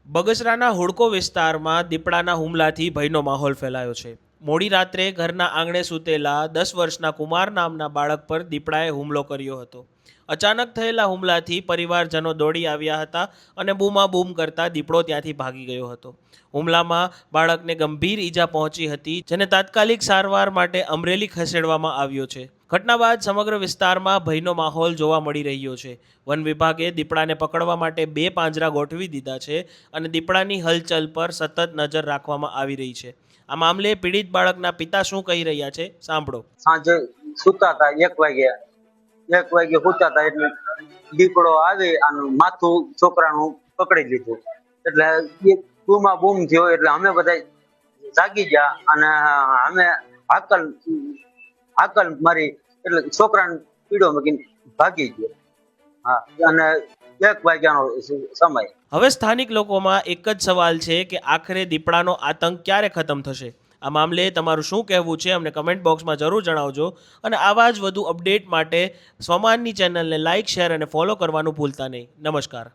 બગસરાના હુડકો વિસ્તારમાં દીપડાના હુમલાથી ભયનો માહોલ ફેલાયો છે. મોડી રાત્રે ઘરના આંગણે સૂતેલા 10 વર્ષના કુમાર નામના બાળક પર દીપડાએ હુમલો કર્યો હતો. અચાનક થયેલા હુમલાથી પરિવારજનો દોડી આવ્યા હતા અને બૂમાબૂમ કરતા દીપડો ત્યાંથી ભાગી ગયો હતો. હુમલામાં બાળકને ગંભીર ઈજા પહોંચી હતી, જેને તાત્કાલિક સારવાર માટે અમરેલી ખસેડવામાં આવ્યો છે. ઘટના બાદ સમગ્ર વિસ્તારમાં ભયનો માહોલ જોવા મળી રહ્યો છે. વન વિભાગે દીપડાને પકડવા માટે 2 પાંજરા ગોઠવી દીધા છે અને દીપડાની હલચલ પર સતત નજર રાખવામાં આવી રહી છે. આ મામલે પીડિત બાળકના પિતા શું કહી રહ્યા છે, સાંભળો. સાંજે સૂતા હતા 1 વાગે સૂતા હતા એટલે દીપડો આવી આનું માથું છોકરાનું પકડી લીધું. એટલે બૂમા બૂમ થયો એટલે અમે બધા જાગી ગયા અને અમે હાકલ મારી એટલે છોકરાને પીડો મૂકીને ભાગી ગયો. હા, અને 1 વાગ્યાનો સમય. હવે સ્થાનિક લોકોમાં એક જ સવાલ છે કે આખરે દીપડાનો આતંક ક્યારે ખતમ થશે? આ મામલે તમારું શું કહેવું છે અમને કમેન્ટ બોક્સમાં જરૂર જણાવજો. અને આવા જ વધુ અપડેટ માટે સ્વમાનની ચેનલને લાઇક, શેર અને ફોલો કરવાનું ભૂલતા નહીં. નમસ્કાર.